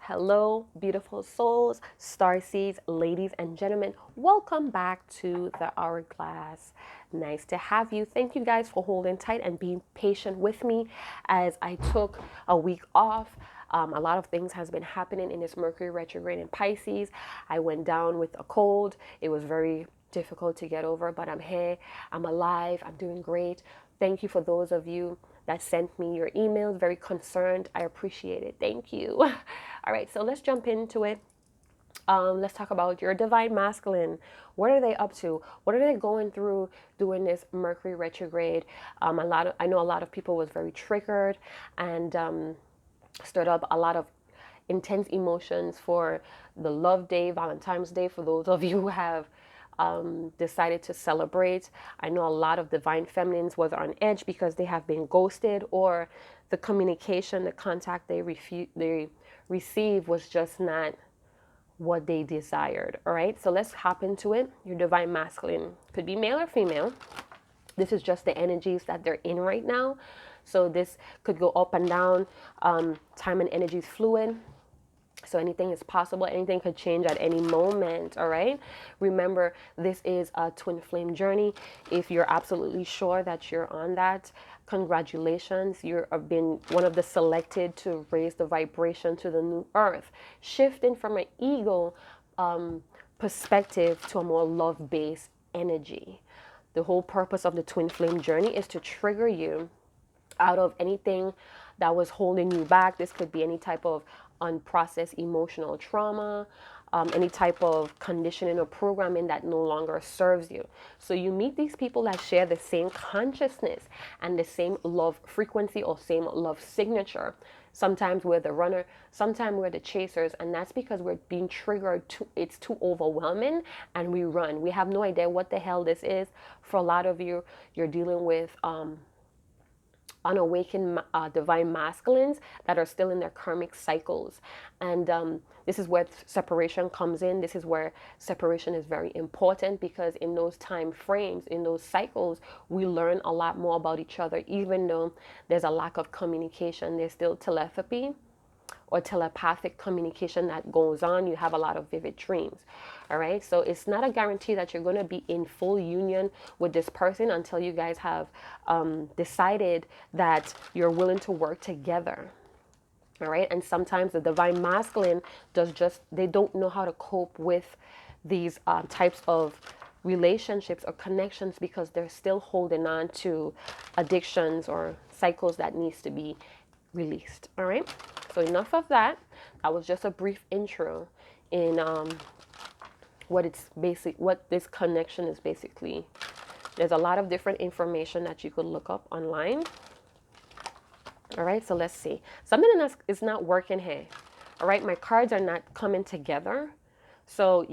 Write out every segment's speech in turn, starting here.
Hello, beautiful souls, starseeds, ladies and gentlemen. Welcome back to the Hourglass. Nice to have you. Thank you guys for holding tight and being patient with me as I took a week off. A lot of things has been happening in this Mercury retrograde in Pisces. I went down with a cold. It was very difficult to get over, but I'm here. I'm alive. I'm doing great. Thank you for those of you that sent me your emails, very concerned. I appreciate it. Thank you. All right, so let's jump into it. Let's talk about your divine masculine. What are they up to? What are they going through during this Mercury retrograde? I know a lot of people was very triggered and stirred up a lot of intense emotions for the Love Day, Valentine's Day. For those of you who have decided to celebrate. I know a lot of divine feminines was on edge because they have been ghosted, or the communication, the contact they receive was just not what they desired. All right, so let's hop into it. Your divine masculine could be male or female. This is just the energies that they're in right now. So this could go up and down. Time and energy is fluid. So anything is possible. Anything could change at any moment. All right. Remember, this is a twin flame journey. If you're absolutely sure that you're on that, congratulations. You have been one of the selected to raise the vibration to the new earth, shifting from an ego perspective to a more love-based energy. The whole purpose of the twin flame journey is to trigger you out of anything that was holding you back. This could be any type of unprocessed emotional trauma, any type of conditioning or programming that no longer serves you. So you meet these people that share the same consciousness and the same love frequency or same love signature. Sometimes we're the runner, sometimes we're the chasers, and that's because we're being triggered it's too overwhelming and we run. We have no idea what the hell this is. For a lot of you, you're dealing with unawakened divine masculines that are still in their karmic cycles. And this is where separation comes in. This is where separation is very important, because in those time frames, in those cycles, we learn a lot more about each other. Even though there's a lack of communication, there's still telepathy or telepathic communication that goes on. You have a lot of vivid dreams. All right, so it's not a guarantee that you're going to be in full union with this person until you guys have decided that you're willing to work together. All right, and sometimes the divine masculine they don't know how to cope with these types of relationships or connections, because they're still holding on to addictions or cycles that needs to be released. All right, so enough of that. That was just a brief intro in what this connection is basically. There's a lot of different information that you could look up online. All right, so let's see. Something in us is not working here. All right, my cards are not coming together. So,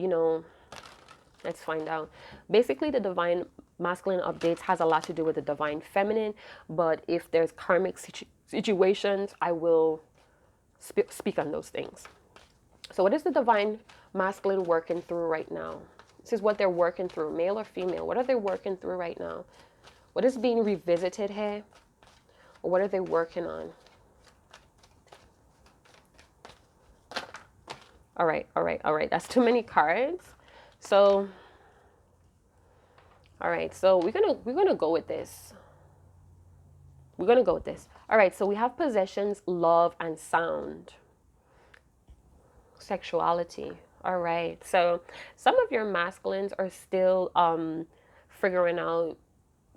let's find out. Basically, the divine masculine updates has a lot to do with the divine feminine, but if there's karmic situations, I will speak on those things. So what is the divine masculine working through right now? This is what they're working through, male or female. What are they working through right now? What is being revisited here? Or what are they working on? All right. That's too many cards. So, all right. So we're gonna go with this. We're gonna go with this. All right. So we have possessions, love, and sound. Sexuality. All right. So some of your masculines are still figuring out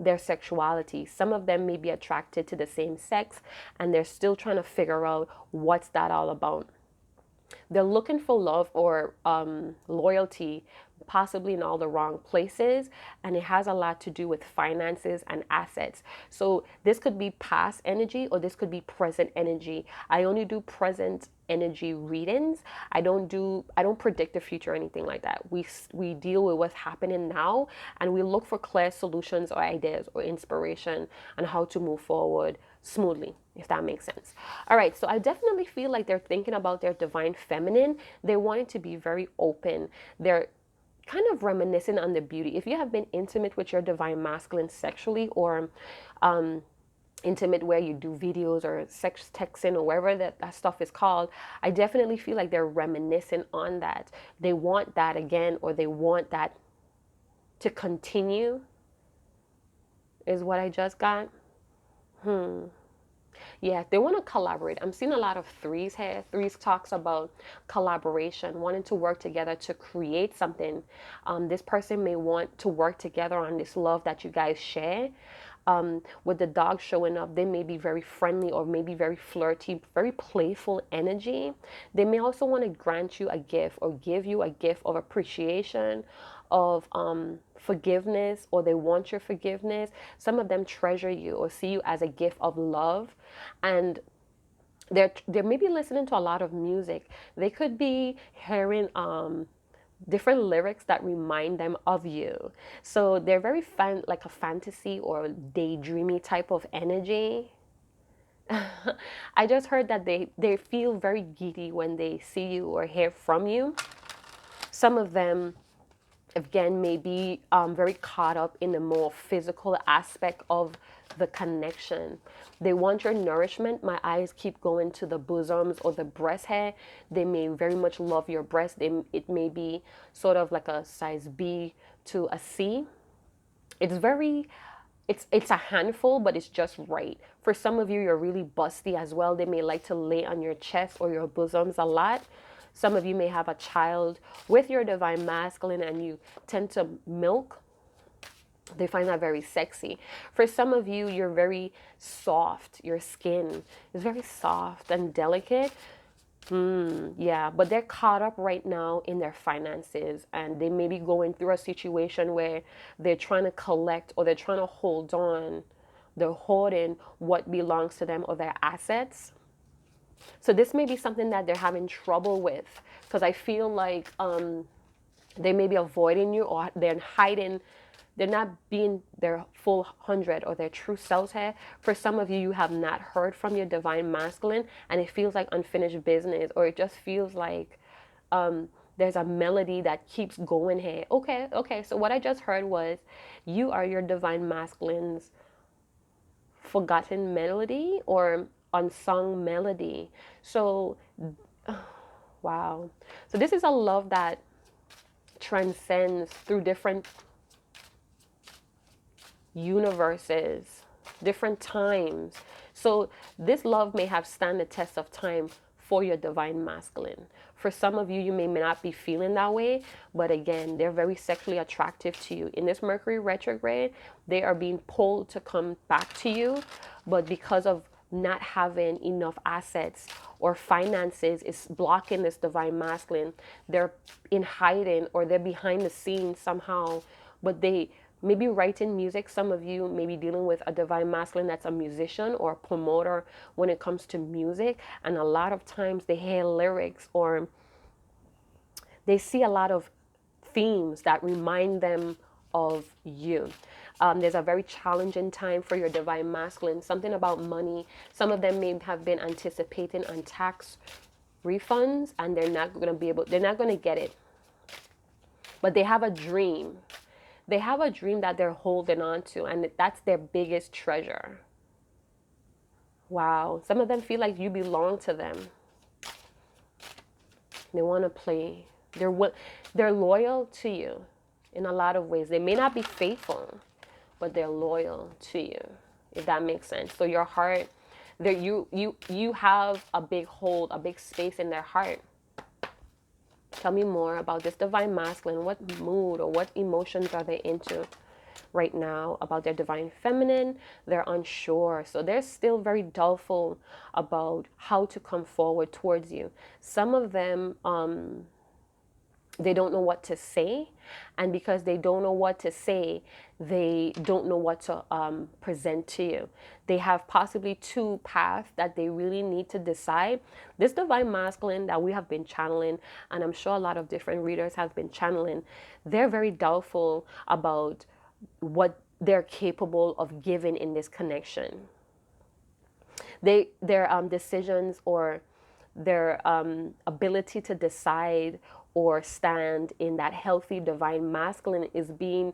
their sexuality. Some of them may be attracted to the same sex, and they're still trying to figure out what's that all about. They're looking for love or loyalty, possibly in all the wrong places, and it has a lot to do with finances and assets. So this could be past energy or this could be present energy. I only do present energy readings. I don't predict the future or anything like that. We deal with what's happening now, and we look for clear solutions or ideas or inspiration on how to move forward smoothly, if that makes sense. All right, so I definitely feel like they're thinking about their divine feminine. They want it to be very open. They're kind of reminiscing on the beauty. If you have been intimate with your divine masculine sexually, or intimate where you do videos or sex texting or wherever that stuff is called, I definitely feel like they're reminiscing on that. They want that again, or they want that to continue, is what I just got. Yeah, they want to collaborate. I'm seeing a lot of threes here. Threes talks about collaboration, wanting to work together to create something. This person may want to work together on this love that you guys share. With the dog showing up, they may be very friendly or maybe very flirty, very playful energy. They may also want to grant you a gift or give you a gift of appreciation, of forgiveness, or they want your forgiveness. Some of them treasure you or see you as a gift of love, and they're maybe listening to a lot of music. They could be hearing different lyrics that remind them of you. So they're very like a fantasy or daydreamy type of energy. I just heard that they feel very giddy when they see you or hear from you. Some of them, again, may be very caught up in the more physical aspect of the connection. They want your nourishment. My eyes keep going to the bosoms or the breast hair. They may very much love your breast. It may be sort of like a size B to a C. It's very, it's a handful, but it's just right. For some of you, you're really busty as well. They may like to lay on your chest or your bosoms a lot. Some of you may have a child with your divine masculine and you tend to milk. They find that very sexy. For some of you, you're very soft. Your skin is very soft and delicate. Yeah, but they're caught up right now in their finances, and they may be going through a situation where they're trying to collect or they're trying to hold on. They're hoarding what belongs to them or their assets. So this may be something that they're having trouble with, because I feel like they may be avoiding you, or they're hiding. They're not being their full 100 or their true selves here. For some of you, you have not heard from your divine masculine, and it feels like unfinished business, or it just feels like there's a melody that keeps going here. Okay. So what I just heard was, you are your divine masculine's forgotten melody or unsung melody. So, wow. So this is a love that transcends through different universes, different times. So this love may have stand the test of time for your divine masculine. For some of you, you may not be feeling that way, but again, they're very sexually attractive to you. In this Mercury retrograde, they are being pulled to come back to you, but because of not having enough assets or finances is blocking this divine masculine. They're in hiding or they're behind the scenes somehow, but they maybe writing music. Some of you may be dealing with a divine masculine that's a musician or a promoter when it comes to music, and a lot of times they hear lyrics or they see a lot of themes that remind them of you. There's a very challenging time for your divine masculine. Something about money. Some of them may have been anticipating on tax refunds, and they're not going to be able. They're not going to get it. But they have a dream. They have a dream that they're holding on to, and that's their biggest treasure. Wow. Some of them feel like you belong to them. They want to play. They're loyal to you in a lot of ways. They may not be faithful, but they're loyal to you, if that makes sense. So your heart, you have a big hold, a big space in their heart. Tell me more about this divine masculine. What mood or what emotions are they into right now about their divine feminine? They're unsure. So they're still very doubtful about how to come forward towards you. Some of them, they don't know what to say, and because they don't know what to say, they don't know what to present to you. They have possibly two paths that they really need to decide. This divine masculine that we have been channeling, and I'm sure a lot of different readers have been channeling, they're very doubtful about what they're capable of giving in this connection. Their decisions or their ability to decide or stand in that healthy divine masculine is being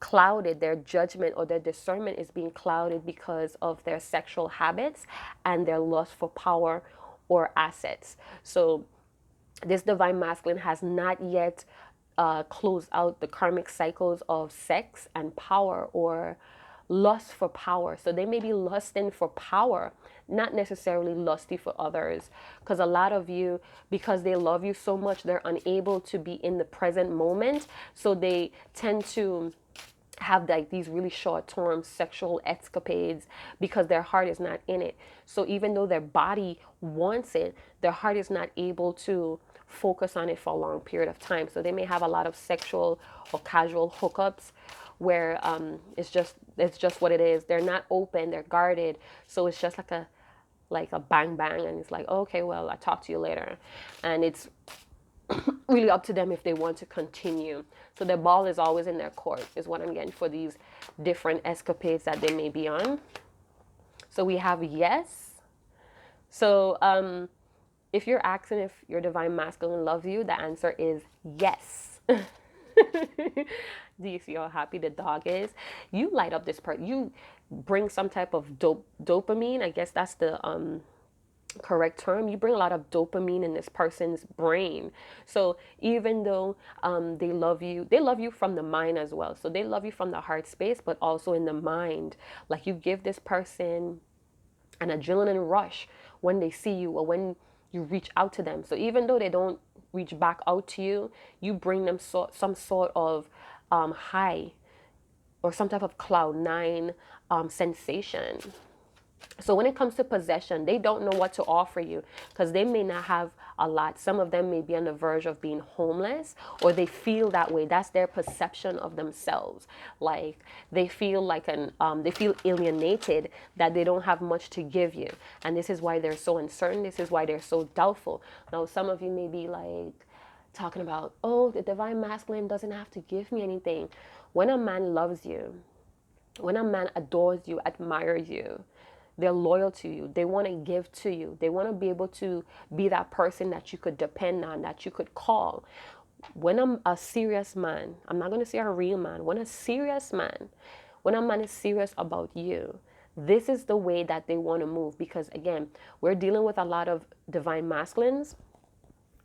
clouded, their judgment or their discernment is being clouded because of their sexual habits and their lust for power or assets. So this divine masculine has not yet closed out the karmic cycles of sex and power or lust for power. So they may be lusting for power, not necessarily lusty for others. Because a lot of you, because they love you so much, they're unable to be in the present moment. So they tend to have like these really short-term sexual escapades because their heart is not in it. So even though their body wants it, their heart is not able to focus on it for a long period of time. So they may have a lot of sexual or casual hookups where it's just what it is. They're not open, they're guarded. So it's just like a bang bang, and it's like, okay, well, I'll talk to you later. And it's really up to them if they want to continue. So the ball is always in their court, is what I'm getting for these different escapades that they may be on. So we have yes. So if you're asking if your divine masculine loves you, the answer is yes. Do you see how happy the dog is? You light up this part. You bring some type of dopamine. I guess that's the correct term. You bring a lot of dopamine in this person's brain. So even though they love you from the mind as well. So they love you from the heart space, but also in the mind. Like you give this person an adrenaline rush when they see you or when you reach out to them. So even though they don't reach back out to you, you bring them some sort of high or some type of cloud nine sensation. So when it comes to possession, they don't know what to offer you because they may not have a lot. Some of them may be on the verge of being homeless, or they feel that way. That's their perception of themselves. Like they feel like they feel alienated, that they don't have much to give you. And this is why they're so uncertain. This is why they're so doubtful. Now, some of you may be like talking about, oh, the divine masculine doesn't have to give me anything. When a man loves you, when a man adores you, admires you, they're loyal to you. They want to give to you. They want to be able to be that person that you could depend on, that you could call. When I'm a serious man, I'm not going to say a real man. When a man is serious about you, this is the way that they want to move. Because again, we're dealing with a lot of divine masculines.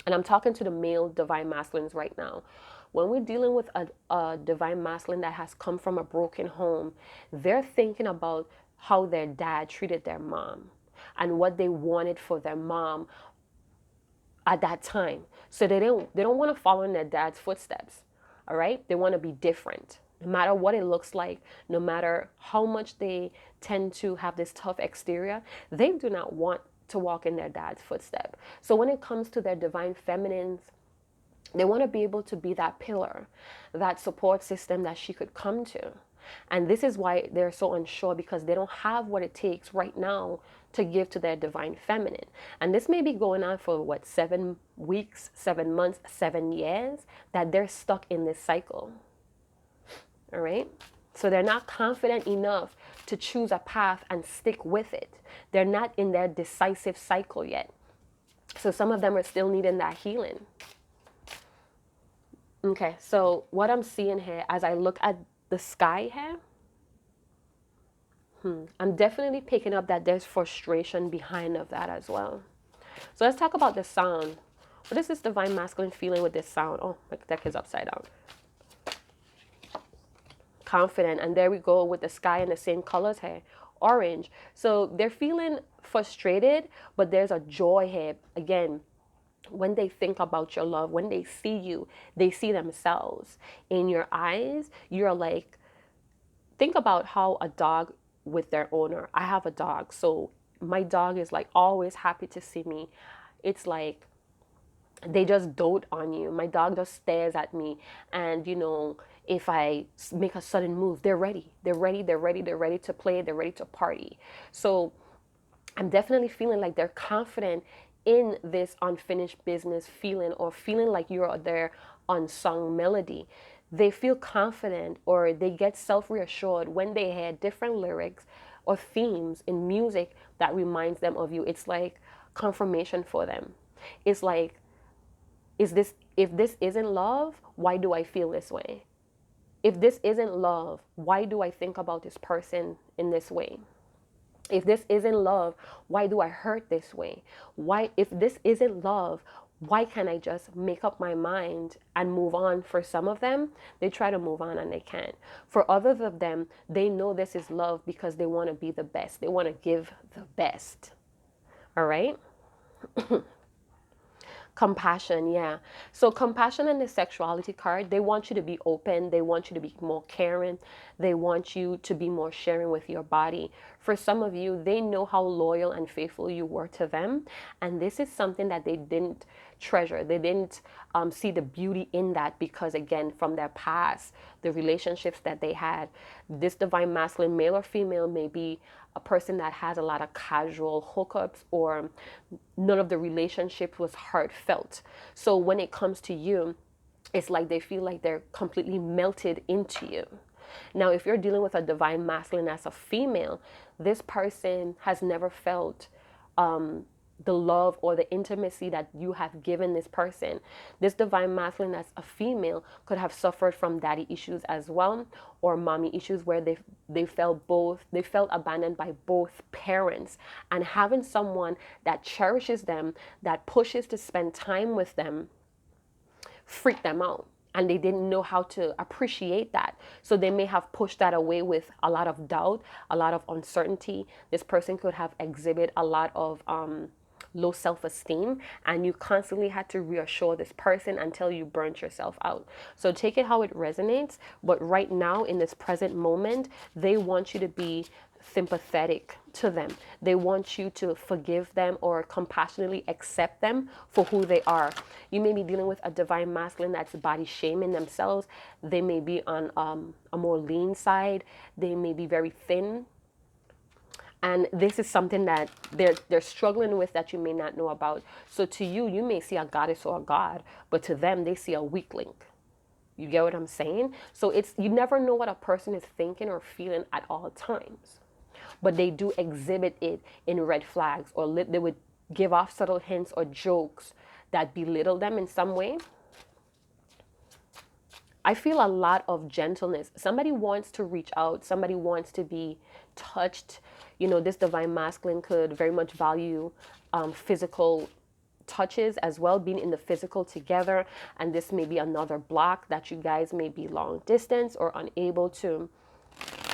And I'm talking to the male divine masculines right now. When we're dealing with a divine masculine that has come from a broken home, they're thinking about how their dad treated their mom and what they wanted for their mom at that time. So they don't want to follow in their dad's footsteps. All right? They want to be different. No matter what it looks like, no matter how much they tend to have this tough exterior, they do not want to walk in their dad's footstep. So when it comes to their divine feminines, they want to be able to be that pillar, that support system that she could come to. And this is why they're so unsure, because they don't have what it takes right now to give to their divine feminine. And this may be going on for 7 weeks, 7 months, 7 years, that they're stuck in this cycle. All right? So they're not confident enough to choose a path and stick with it. They're not in their decisive cycle yet. So some of them are still needing that healing. Okay, so what I'm seeing here as I look at the sky here, I'm definitely picking up that there's frustration behind of that as well. So let's talk about the sound. What is this divine masculine feeling with this sound? Oh, my deck is upside down. Confident, and there we go with the sky in the same colors here, orange. So they're feeling frustrated, but there's a joy here. Again, when they think about your love, when they see you, they see themselves in your eyes. You're like, think about how a dog with their owner. I have a dog, so my dog is like always happy to see me. It's like they just dote on you. My dog just stares at me, and if I make a sudden move, they're ready. They're ready to play. They're ready to party. So I'm definitely feeling like they're confident in this unfinished business feeling, or feeling like you're their unsung melody. They feel confident, or they get self-reassured when they hear different lyrics or themes in music that reminds them of you. It's like confirmation for them. It's like, if this isn't love, why do I feel this way? if this isn't love, why do I think about this person in this way? If this isn't love, why do I hurt this way? Why, if this isn't love, why can't I just make up my mind and move on? For some of them, they try to move on and they can't. For others of them, they know this is love because they want to be the best. They want to give the best. All right? Compassion, yeah. So compassion and the sexuality card, they want you to be open. They want you to be more caring. They want you to be more sharing with your body. For some of you, they know how loyal and faithful you were to them. And this is something that they didn't treasure. They didn't see the beauty in that because, again, from their past, the relationships that they had. This divine masculine, male or female, may be a person that has a lot of casual hookups, or none of the relationship was heartfelt. So when it comes to you, it's like they feel like they're completely melted into you. Now, if you're dealing with a divine masculine as a female, this person has never felt the love or the intimacy that you have given this person. This divine masculine as a female could have suffered from daddy issues as well, or mommy issues, where they felt abandoned by both parents, and having someone that cherishes them, that pushes to spend time with them, freaked them out. And they didn't know how to appreciate that. So they may have pushed that away with a lot of doubt, a lot of uncertainty. This person could have exhibited a lot of low self-esteem, and you constantly had to reassure this person until you burnt yourself out. So take it how it resonates. But right now, in this present moment, they want you to be sympathetic to them. They want you to forgive them or compassionately accept them for who they are. You may be dealing with a divine masculine that's body shaming themselves. They may be on a more lean side. They may be very thin. And this is something that they're struggling with that you may not know about. So to you, you may see a goddess or a god, but to them, they see a weakling. You get what I'm saying? So you never know what a person is thinking or feeling at all times. But they do exhibit it in red flags, or they would give off subtle hints or jokes that belittle them in some way. I feel a lot of gentleness. Somebody wants to reach out. Somebody wants to be touched. You know, this divine masculine could very much value physical touches as well, being in the physical together. And this may be another block that you guys may be long distance or unable to,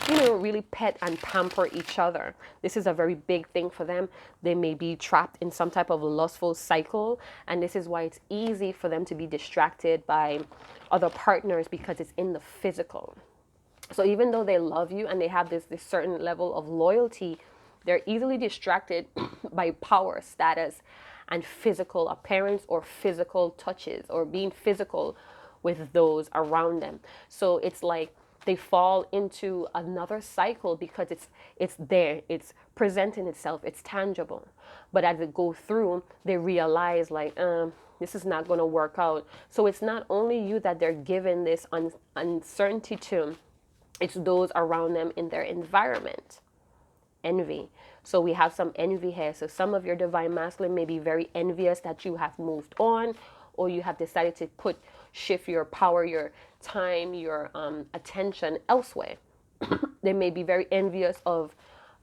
you know, really pet and pamper each other. This is a very big thing for them. They may be trapped in some type of lustful cycle, and this is why it's easy for them to be distracted by other partners, because it's in the physical. So even though they love you and they have this certain level of loyalty, they're easily distracted by power, status, and physical appearance, or physical touches, or being physical with those around them. So it's like they fall into another cycle because it's there, it's presenting itself, it's tangible. But as it goes through, they realize like, this is not going to work out. So it's not only you that they're given this uncertainty to, it's those around them in their environment. Envy. So we have some envy here. So some of your divine masculine may be very envious that you have moved on, or you have decided to shift your power, your time, your attention elsewhere. They may be very envious of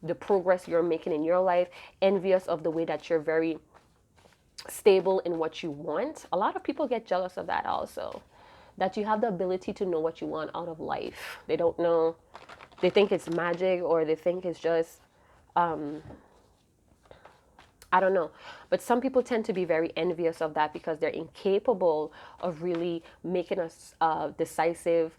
the progress you're making in your life, envious of the way that you're very stable in what you want. A lot of people get jealous of that also, that you have the ability to know what you want out of life. They don't know. They think it's magic, or they think it's just I don't know. But some people tend to be very envious of that because they're incapable of really making us decisive,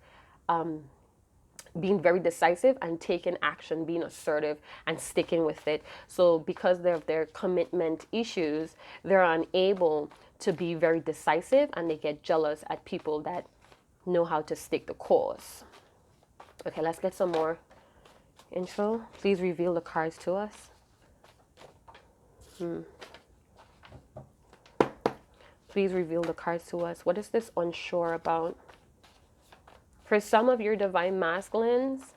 being very decisive and taking action, being assertive and sticking with it. So because of their commitment issues, they're unable to be very decisive, and they get jealous at people that know how to stick the course. Okay, let's get some more info. Please reveal the cards to us. Please reveal the cards to us. What is this unsure about? For some of your divine masculines,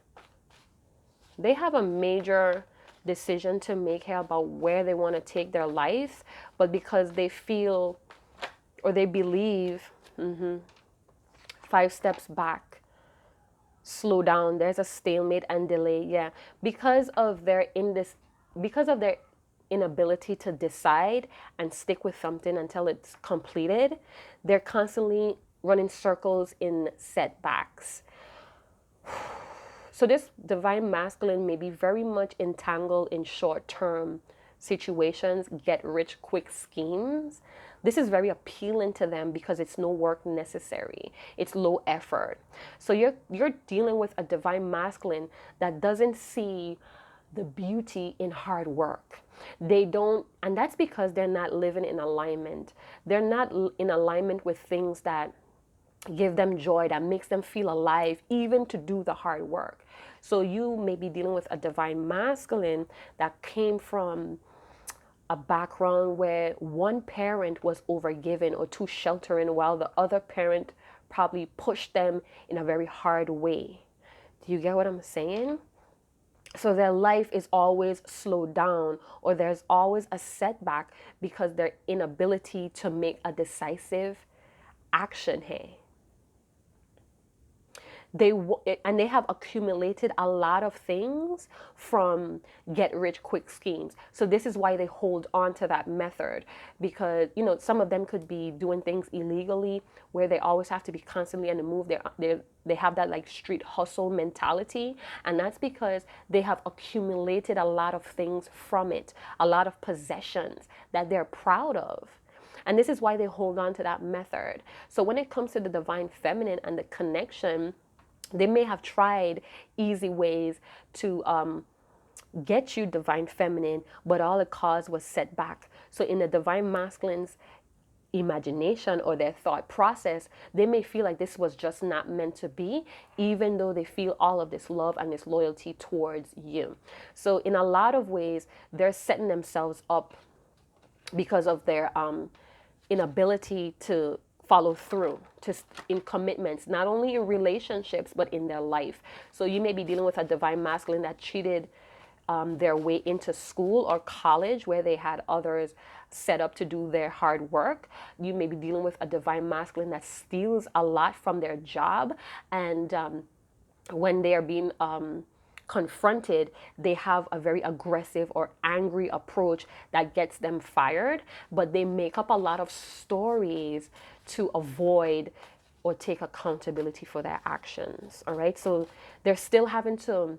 they have a major decision to make here about where they want to take their life, but because they feel or they believe 5 steps back, slow down. There's a stalemate and delay. Yeah, because of their inability to decide and stick with something until it's completed, they're constantly running circles in setbacks. So this divine masculine may be very much entangled in short-term situations, get rich quick schemes. This is very appealing to them because it's no work necessary. It's low effort. So you're dealing with a divine masculine that doesn't see the beauty in hard work. They don't, and that's because they're not living in alignment. They're not in alignment with things that give them joy, that makes them feel alive, even to do the hard work. So you may be dealing with a divine masculine that came from a background where one parent was overgiven or too sheltering, while the other parent probably pushed them in a very hard way. Do you get what I'm saying? So their life is always slowed down, or there's always a setback because their inability to make a decisive action here. They have accumulated a lot of things from get rich quick schemes. So this is why they hold on to that method, because some of them could be doing things illegally where they always have to be constantly on the move. They have that like street hustle mentality, and that's because they have accumulated a lot of things from it, a lot of possessions that they're proud of. And this is why they hold on to that method. So when it comes to the divine feminine and the connection, they may have tried easy ways to get you divine feminine, but all it caused was setback. So in the divine masculine's imagination or their thought process, they may feel like this was just not meant to be, even though they feel all of this love and this loyalty towards you. So in a lot of ways, they're setting themselves up because of their inability to follow through in commitments, not only in relationships, but in their life. So you may be dealing with a divine masculine that cheated their way into school or college where they had others set up to do their hard work. You may be dealing with a divine masculine that steals a lot from their job, and when they are being confronted, they have a very aggressive or angry approach that gets them fired, but they make up a lot of stories to avoid or take accountability for their actions. All right, so they're still having to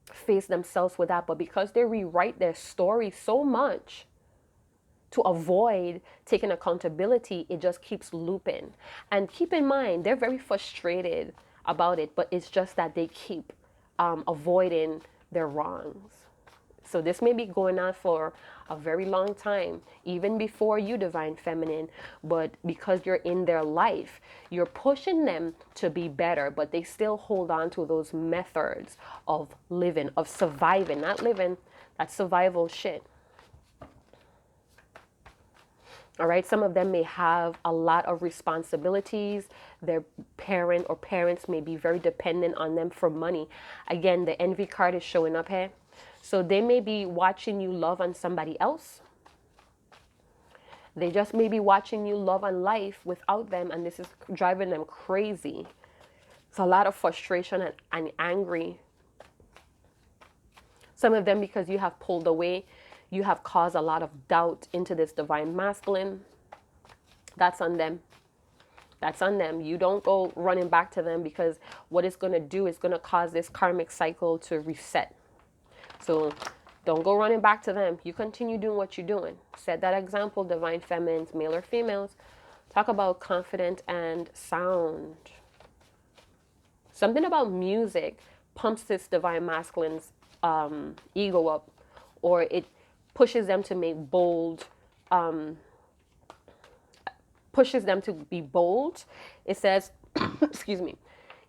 face themselves with that, but because they rewrite their story so much to avoid taking accountability, it just keeps looping. And keep in mind, they're very frustrated about it, but it's just that they keep avoiding their wrongs. So this may be going on for a very long time, even before you, divine feminine, but because you're in their life, you're pushing them to be better, but they still hold on to those methods of living, of surviving, not living, that's survival shit. All right, some of them may have a lot of responsibilities. Their parent or parents may be very dependent on them for money. Again, the envy card is showing up here. So they may be watching you love on somebody else. They just may be watching you love on life without them, and this is driving them crazy. It's a lot of frustration and angry. Some of them, because you have pulled away, you have caused a lot of doubt into this divine masculine. That's on them. That's on them. You don't go running back to them, because what it's going to do is going to cause this karmic cycle to reset. So don't go running back to them. You continue doing what you're doing. Set that example, divine feminines, male or females. Talk about confident and sound. Something about music pumps this divine masculine's ego up, or it pushes them to make bold, pushes them to be bold. It says, excuse me,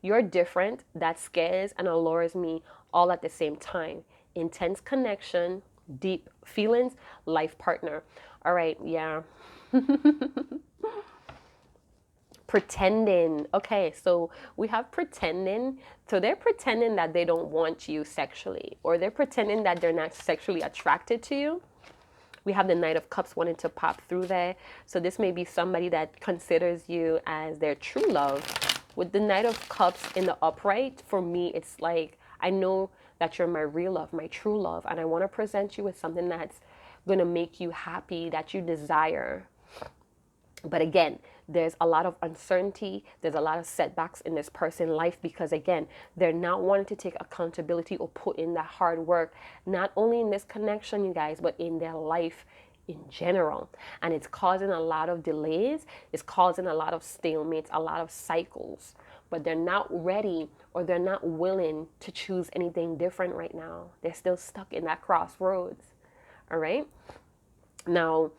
you're different, that scares and allures me all at the same time. Intense connection, deep feelings, life partner. All right, yeah. Pretending. Okay, so we have pretending. So they're pretending that they don't want you sexually, or they're pretending that they're not sexually attracted to you. We have the Knight of Cups wanting to pop through there. So this may be somebody that considers you as their true love. With the Knight of Cups in the upright, for me, it's like, I know that you're my real love, my true love, and I want to present you with something that's going to make you happy, that you desire. But again, there's a lot of uncertainty. There's a lot of setbacks in this person's life because, again, they're not wanting to take accountability or put in that hard work, not only in this connection, you guys, but in their life in general. And it's causing a lot of delays. It's causing a lot of stalemates, a lot of cycles. But they're not ready, or they're not willing to choose anything different right now. They're still stuck in that crossroads. All right. Now,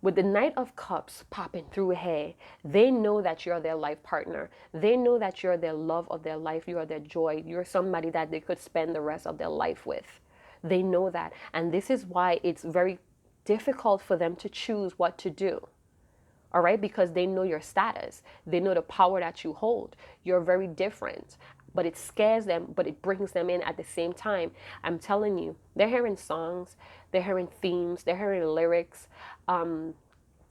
with the Knight of Cups popping through here, they know that you're their life partner. They know that you're their love of their life. You are their joy. You're somebody that they could spend the rest of their life with. They know that. And this is why it's very difficult for them to choose what to do. All right? Because they know your status. They know the power that you hold. You're very different. But it scares them, but it brings them in at the same time. I'm telling you, they're hearing songs, they're hearing themes, they're hearing lyrics.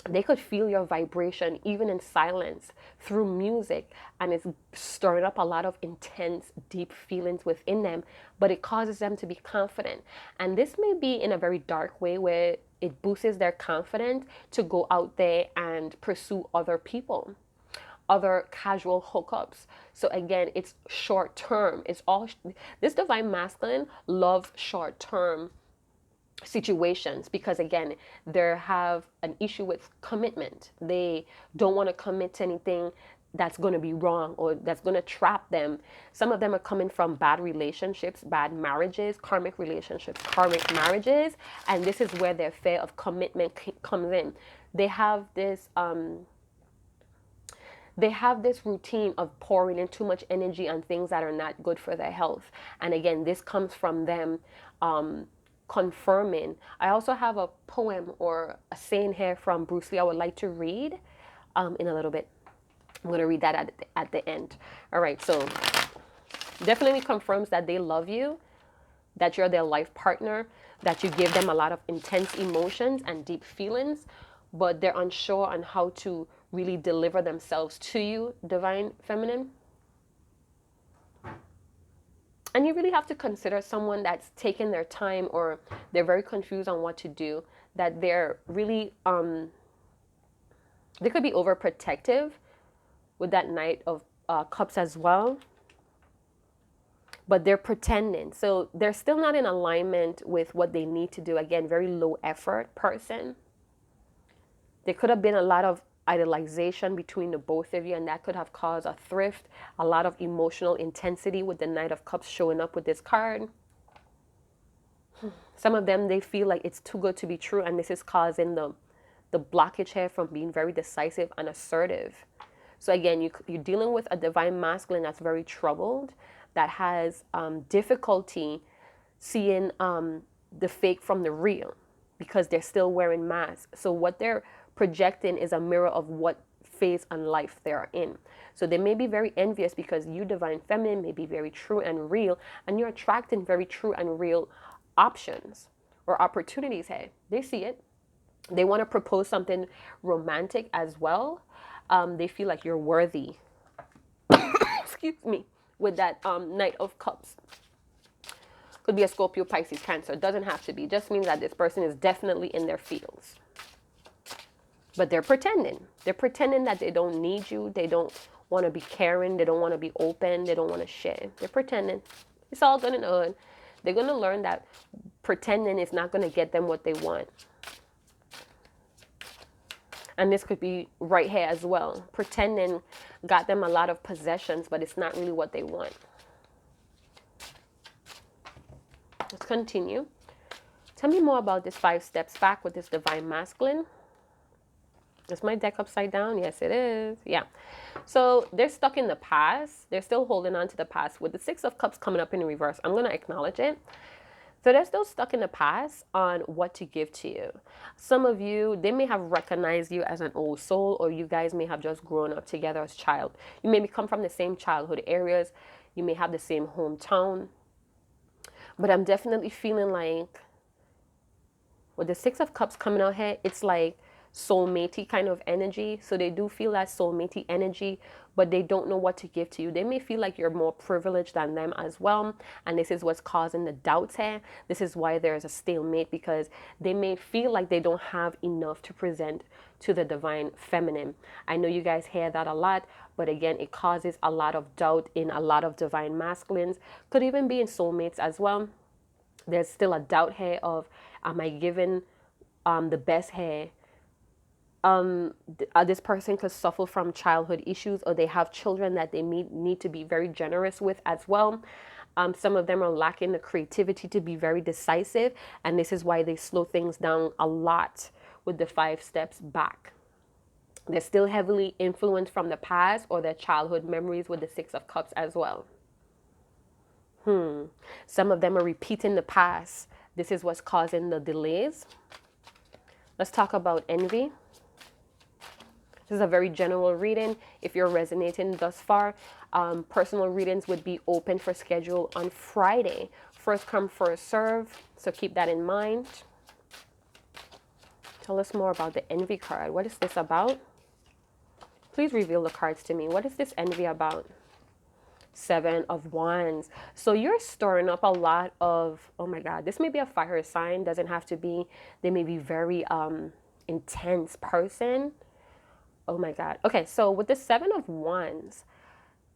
They could feel your vibration even in silence through music, and it's stirring up a lot of intense, deep feelings within them, but it causes them to be confident. And this may be in a very dark way where it boosts their confidence to go out there and pursue other people, other casual hookups. So again, it's short term. It's all, this divine masculine loves short term situations because, again, they have an issue with commitment. They don't want to commit to anything that's going to be wrong or that's going to trap them. Some of them are coming from bad relationships, bad marriages, karmic relationships, karmic marriages, and this is where their fear of commitment comes in. They have this routine of pouring in too much energy on things that are not good for their health. And again, this comes from them confirming. I also have a poem or a saying here from Bruce Lee I would like to read in a little bit. I'm going to read that at the end. All right, so definitely confirms that they love you, that you're their life partner, that you give them a lot of intense emotions and deep feelings, but they're unsure on how to really deliver themselves to you, divine feminine. And you really have to consider someone that's taking their time, or they're very confused on what to do, that they're really, they could be overprotective with that Knight of Cups as well. But they're pretending. So they're still not in alignment with what they need to do. Again, very low effort person. There could have been a lot of idolization between the both of you, and that could have caused a thrift, a lot of emotional intensity with the Knight of Cups showing up with this card. Some of them, they feel like it's too good to be true, and this is causing the blockage here from being very decisive and assertive. So again, you're dealing with a divine masculine that's very troubled, that has difficulty seeing the fake from the real because they're still wearing masks. So what they're projecting is a mirror of what phase in life they're in. So they may be very envious because you, divine feminine, may be very true and real, and you're attracting very true and real options or opportunities here. They see it. They want to propose something romantic as well. They feel like you're worthy. Excuse me. With that Knight of Cups. Could be a Scorpio, Pisces, Cancer. It doesn't have to be. It just means that this person is definitely in their fields. But they're pretending. They're pretending that they don't need you. They don't want to be caring. They don't want to be open. They don't want to share. They're pretending. It's all good and good. They're going to learn that pretending is not going to get them what they want. And this could be right here as well. Pretending got them a lot of possessions, but it's not really what they want. Let's continue. Tell me more about this 5 steps back with this divine masculine. Is my deck upside down? Yes, it is. Yeah. So they're stuck in the past. They're still holding on to the past. With the 6 of Cups coming up in reverse, I'm going to acknowledge it. So they're still stuck in the past on what to give to you. Some of you, they may have recognized you as an old soul, or you guys may have just grown up together as child. You may come from the same childhood areas. You may have the same hometown. But I'm definitely feeling like with the 6 of Cups coming out here, it's like soulmatey kind of energy. So they do feel that soulmatey energy, but they don't know what to give to you. They may feel like you're more privileged than them as well. And this is what's causing the doubts here. This is why there's a stalemate, because they may feel like they don't have enough to present to the divine feminine. I know you guys hear that a lot, but again, it causes a lot of doubt in a lot of divine masculines. Could even be in soulmates as well. There's still a doubt here of, am I giving the best here? This person could suffer from childhood issues, or they have children that they need to be very generous with as well. Some of them are lacking the creativity to be very decisive, and this is why they slow things down a lot with the 5 steps back. They're still heavily influenced from the past or their childhood memories with the 6 of Cups as well. Some of them are repeating the past. This is what's causing the delays. Let's talk about envy. This is a very general reading. If you're resonating thus far, personal readings would be open for schedule on Friday. First come, first serve. So keep that in mind. Tell us more about the envy card. What is this about? Please reveal the cards to me. What is this envy about? 7 of Wands. So you're stirring up a lot of, oh my God, this may be a fire sign. Doesn't have to be. They may be very intense person. Oh my God. Okay, so with the 7 of Wands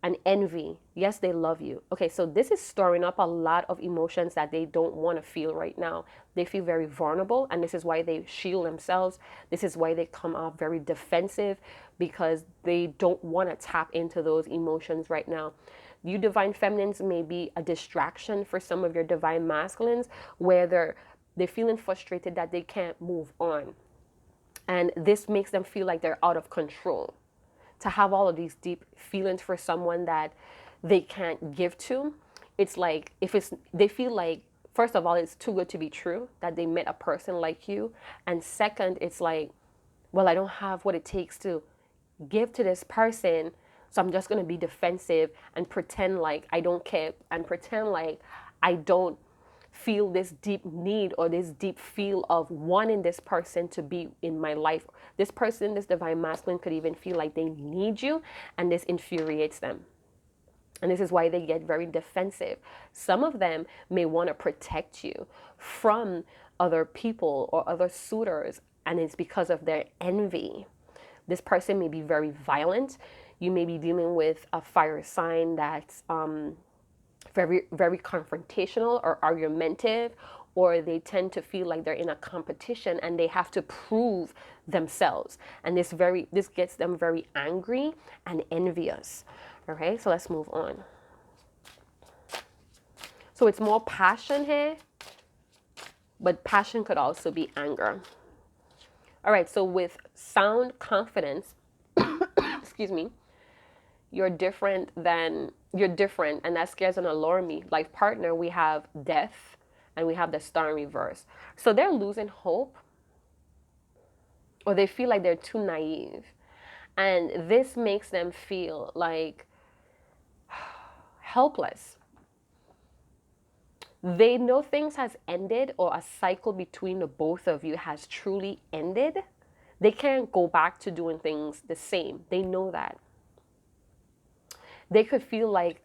and envy, yes, they love you. Okay, so this is stirring up a lot of emotions that they don't want to feel right now. They feel very vulnerable, and this is why they shield themselves. This is why they come off very defensive, because they don't want to tap into those emotions right now. You divine feminines may be a distraction for some of your divine masculines, where they're feeling frustrated that they can't move on. And this makes them feel like they're out of control. To have all of these deep feelings for someone that they can't give to, it's like, they feel like, first of all, it's too good to be true that they met a person like you. And second, it's like, well, I don't have what it takes to give to this person, so I'm just going to be defensive and pretend like I don't care, and pretend like I don't feel this deep need or this deep feel of wanting this person to be in my life. This person, this divine masculine, could even feel like they need you, and this infuriates them. And this is why they get very defensive. Some of them may want to protect you from other people or other suitors, and it's because of their envy. This person may be very violent. You may be dealing with a fire sign that's very, very confrontational or argumentative, or they tend to feel like they're in a competition and they have to prove themselves. And this gets them very angry and envious. Okay, so let's move on. So it's more passion here, but passion could also be anger. All right, so with sound confidence, excuse me, you're different, and that scares and alarms me. Like partner, we have death and we have the star in reverse. So they're losing hope, or they feel like they're too naive. And this makes them feel like helpless. They know things has ended, or a cycle between the both of you has truly ended. They can't go back to doing things the same. They know that. They could feel like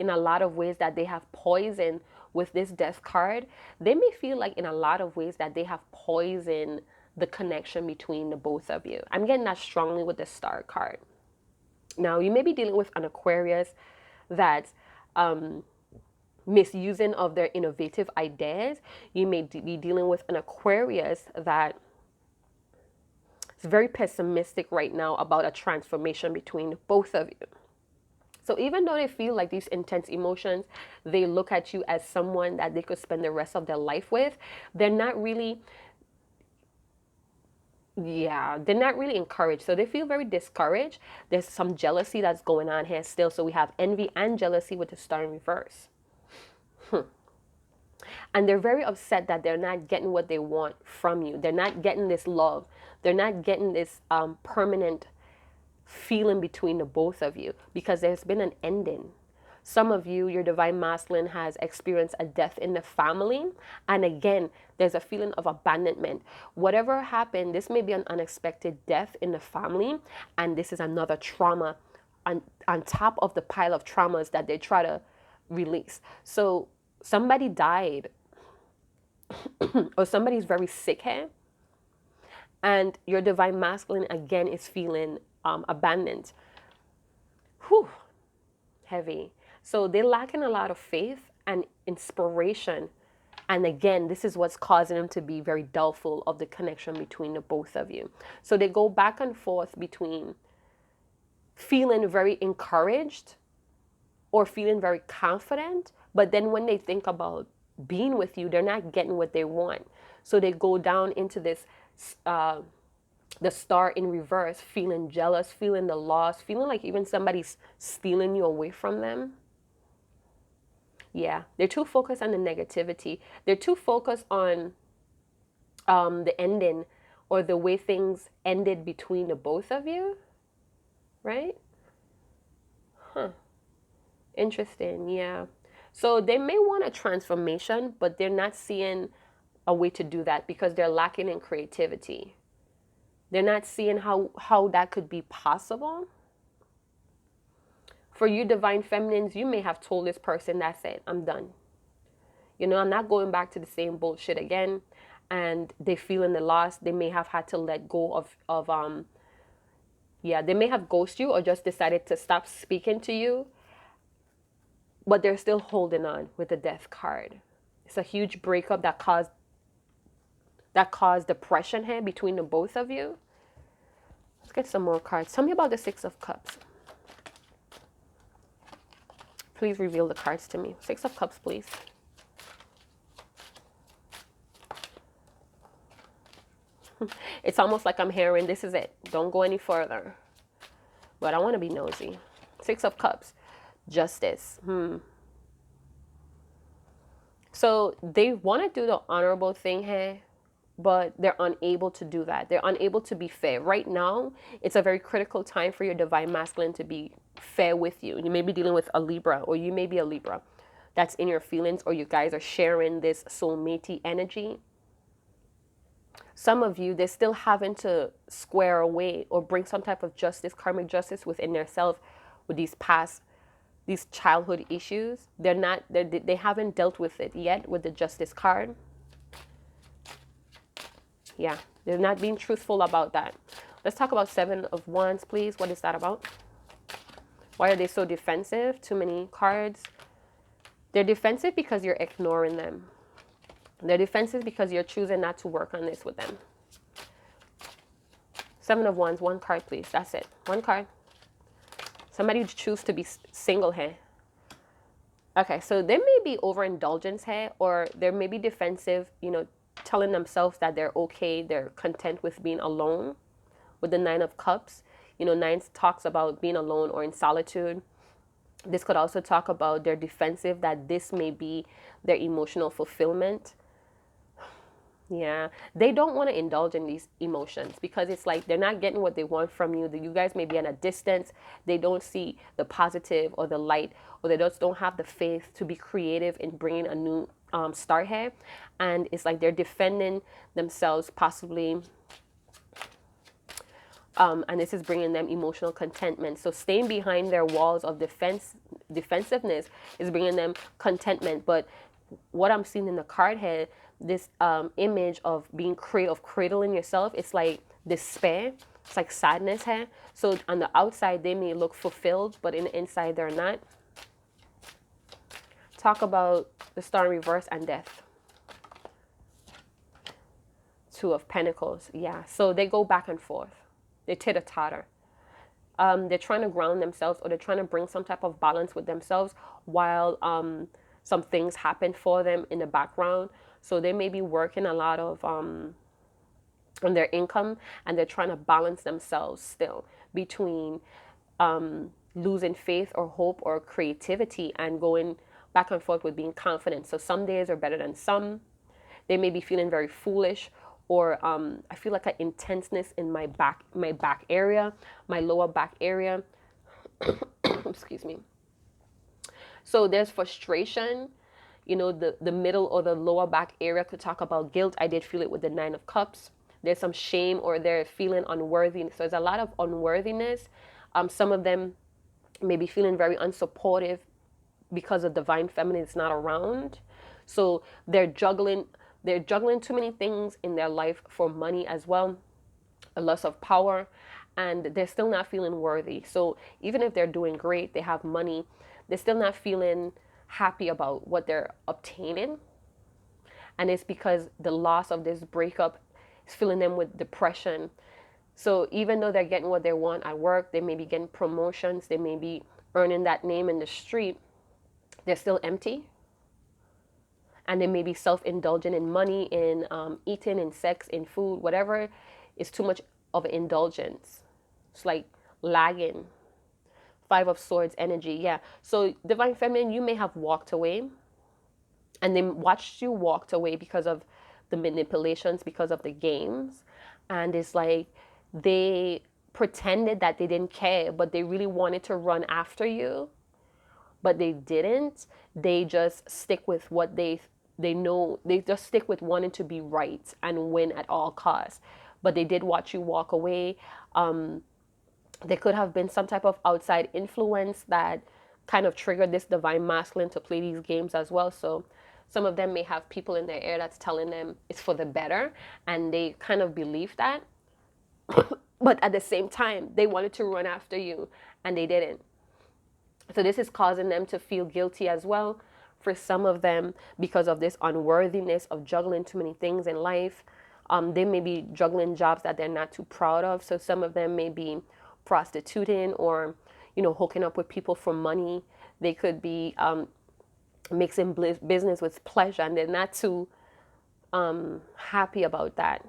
in a lot of ways that they have poison with this death card. They may feel like in a lot of ways that they have poisoned the connection between the both of you. I'm getting that strongly with the star card. Now, you may be dealing with an Aquarius that's misusing of their innovative ideas. You may be dealing with an Aquarius that is very pessimistic right now about a transformation between both of you. So even though they feel like these intense emotions, they look at you as someone that they could spend the rest of their life with. They're not really encouraged. So they feel very discouraged. There's some jealousy that's going on here still. So we have envy and jealousy with the star in reverse. And they're very upset that they're not getting what they want from you. They're not getting this love. They're not getting this permanent feeling between the both of you, because there's been an ending. Some of you, your divine masculine has experienced a death in the family. And again, there's a feeling of abandonment. Whatever happened, this may be an unexpected death in the family. And this is another trauma on top of the pile of traumas that they try to release. So somebody died or somebody's very sick here. And your divine masculine, again, is feeling abandoned. Whew, heavy. So they're lacking a lot of faith and inspiration. And again, this is what's causing them to be very doubtful of the connection between the both of you. So they go back and forth between feeling very encouraged or feeling very confident. But then when they think about being with you, they're not getting what they want. So they go down into this the star in reverse, feeling jealous, feeling the loss, feeling like even somebody's stealing you away from them. Yeah, they're too focused on the negativity. They're too focused on the ending or the way things ended between the both of you, right? Huh. Interesting, yeah. So they may want a transformation, but they're not seeing a way to do that because they're lacking in creativity. They're not seeing how that could be possible. For you divine feminines, you may have told this person, that's it, I'm done. You know, I'm not going back to the same bullshit again. And they feeling the loss. They may have had to let go of yeah, they may have ghosted you or just decided to stop speaking to you. But they're still holding on with the death card. It's a huge breakup that caused depression here between the both of you. Let's get some more cards. Tell me about the Six of Cups. Please reveal the cards to me. Six of Cups, please. It's almost like I'm hearing, this is it. Don't go any further. But I want to be nosy. Six of Cups. Justice. So they want to do the honorable thing here, but they're unable to do that. They're unable to be fair. Right now, it's a very critical time for your divine masculine to be fair with you. You may be dealing with a Libra, or you may be a Libra that's in your feelings, or you guys are sharing this soulmate energy. Some of you, they're still having to square away or bring some type of justice, karmic justice within themselves with these childhood issues. They haven't dealt with it yet with the Justice card. Yeah, they're not being truthful about that. Let's talk about Seven of Wands, please. What is that about? Why are they so defensive? Too many cards. They're defensive because you're ignoring them. They're defensive because you're choosing not to work on this with them. Seven of Wands, one card, please. That's it. One card. Somebody choose to be single here. Okay, so there may be overindulgence here, or there may be defensive, you know, telling themselves that they're okay, they're content with being alone. With the Nine of Cups, you know, Nine talks about being alone or in solitude. This could also talk about they're defensive, that this may be their emotional fulfillment. Yeah, they don't want to indulge in these emotions because it's like they're not getting what they want from you. You guys may be at a distance. They don't see the positive or the light, or they just don't have the faith to be creative in bringing a new start here. And it's like they're defending themselves possibly. And this is bringing them emotional contentment. So staying behind their walls of defensiveness is bringing them contentment. But what I'm seeing in the card here, this image of being cradling yourself, it's like despair. It's like sadness here. So on the outside, they may look fulfilled, but in the inside, they're not. Talk about the Star in reverse and death. Two of Pentacles. Yeah, so they go back and forth. They titter-tatter. They're trying to ground themselves, or they're trying to bring some type of balance with themselves while some things happen for them in the background. So they may be working a lot of on their income, and they're trying to balance themselves still between losing faith or hope or creativity and going back and forth with being confident. So some days are better than some. They may be feeling very foolish, or I feel like an intenseness in my back area, my lower back area. Excuse me. So there's frustration. You know, the middle or the lower back area could talk about guilt. I did feel it with the Nine of Cups. There's some shame, or they're feeling unworthy. So there's a lot of unworthiness. Some of them may be feeling very unsupportive because of divine feminine is not around. So they're juggling too many things in their life for money as well, a loss of power, and they're still not feeling worthy. So even if they're doing great, they have money, they're still not feeling happy about what they're obtaining. And it's because the loss of this breakup is filling them with depression. So even though they're getting what they want at work, they may be getting promotions, they may be earning that name in the street, they're still empty. And they may be self-indulgent in money, in eating, in sex, in food, whatever is too much of an indulgence. It's like lagging. Five of Swords energy, yeah. So divine feminine, you may have walked away, and they watched you walked away because of the manipulations, because of the games. And it's like they pretended that they didn't care, but they really wanted to run after you, but they didn't. They just stick with what they know. They just stick with wanting to be right and win at all costs. But they did watch you walk away. There could have been some type of outside influence that kind of triggered this divine masculine to play these games as well. So some of them may have people in their ear that's telling them it's for the better, and they kind of believe that. But at the same time, they wanted to run after you and they didn't. So this is causing them to feel guilty as well, for some of them, because of this unworthiness of juggling too many things in life. They may be juggling jobs that they're not too proud of. So some of them may be prostituting, or, you know, hooking up with people for money. They could be mixing business with pleasure, and they're not too happy about that.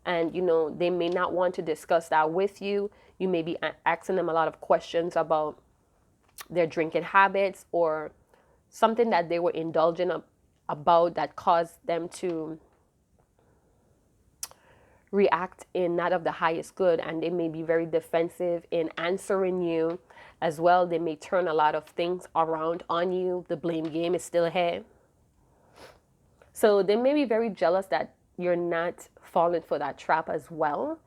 And, you know, they may not want to discuss that with you. You may be asking them a lot of questions about their drinking habits, or something that they were indulging about that caused them to react in not of the highest good. And they may be very defensive in answering you as well. They may turn a lot of things around on you. The blame game is still here. So they may be very jealous that you're not falling for that trap as well,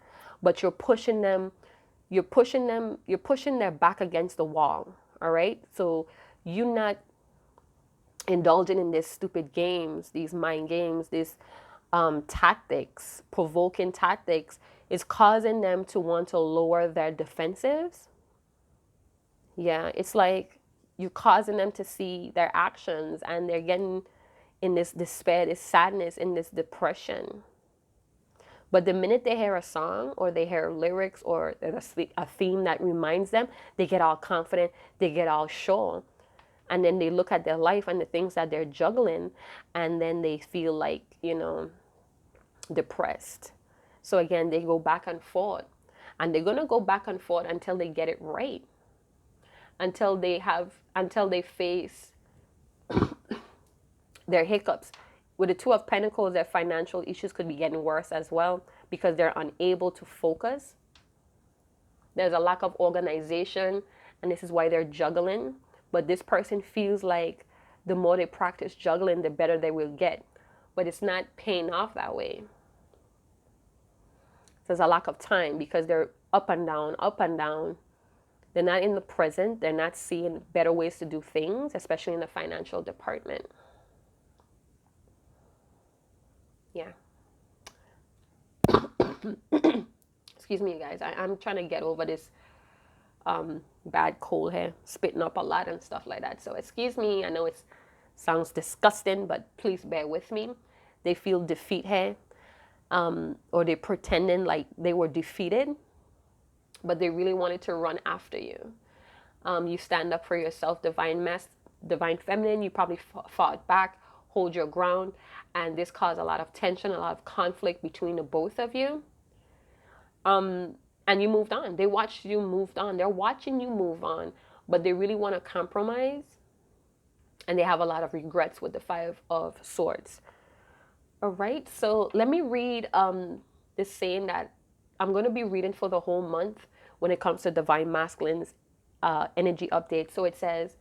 but you're pushing their back against the wall. All right. So you're not indulging in these stupid games, these mind games, these tactics, provoking tactics, is causing them to want to lower their defensives. Yeah, it's like you're causing them to see their actions, and they're getting in this despair, this sadness, in this depression. But the minute they hear a song, or they hear lyrics, or there's a theme that reminds them, they get all confident, they get all sure. And then they look at their life and the things that they're juggling, and then they feel like, you know, depressed. So again, they go back and forth, and they're going to go back and forth until they get it right, until they face their hiccups. With the Two of Pentacles, their financial issues could be getting worse as well, because they're unable to focus. There's a lack of organization, and this is why they're juggling. But this person feels like the more they practice juggling, the better they will get. But it's not paying off that way. There's a lack of time, because they're up and down, up and down. They're not in the present. They're not seeing better ways to do things, especially in the financial department. Yeah. Excuse me, you guys. I'm trying to get over this bad cold here, spitting up a lot and stuff like that. So excuse me. I know it sounds disgusting, but please bear with me. They feel defeat here, or they're pretending like they were defeated, but they really wanted to run after you. You stand up for yourself, divine feminine. You probably fought back, hold your ground, and this caused a lot of tension, a lot of conflict between the both of you. And you moved on. They watched you moved on. They're watching you move on, but they really want to compromise, and they have a lot of regrets with the Five of Swords. All right, so let me read this saying that I'm going to be reading for the whole month when it comes to divine masculines energy update. So it says,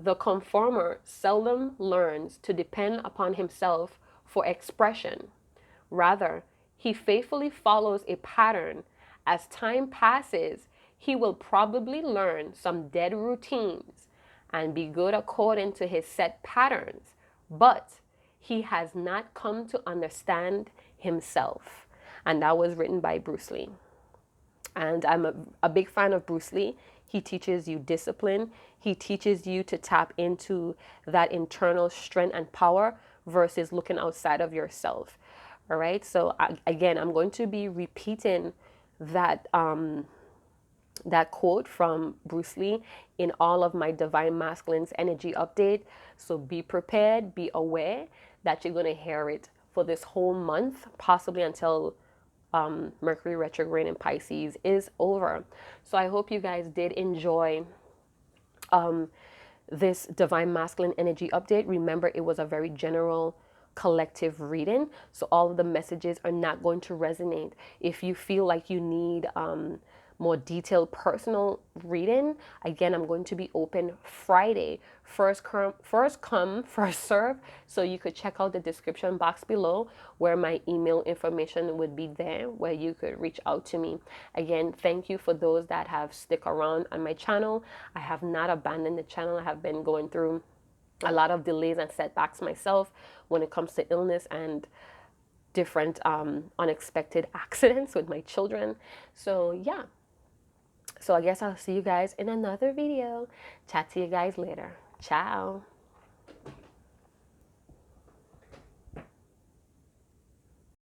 The conformer seldom learns to depend upon himself for expression. Rather, he faithfully follows a pattern. As time passes, he will probably learn some dead routines and be good according to his set patterns, but he has not come to understand himself. And that was written by Bruce Lee. And I'm a big fan of Bruce Lee. He teaches you discipline. He teaches you to tap into that internal strength and power versus looking outside of yourself. All right. So again, I'm going to be repeating that that quote from Bruce Lee in all of my Divine Masculine's energy update. So be prepared, be aware that you're going to hear it for this whole month, possibly until Mercury retrograde in Pisces is over. So I hope you guys did enjoy this Divine Masculine energy update. Remember, it was a very general collective reading, so all of the messages are not going to resonate. If you feel like you need more detailed personal reading, again, I'm going to be open Friday, first come first serve. So you could check out the description box below where my email information would be there, where you could reach out to me. Again, thank you for those that have stick around on my channel. I have not abandoned the channel. I have been going through a lot of delays and setbacks myself when it comes to illness and different unexpected accidents with my children. So yeah, so I guess I'll see you guys in another video. Chat to you guys later. Ciao.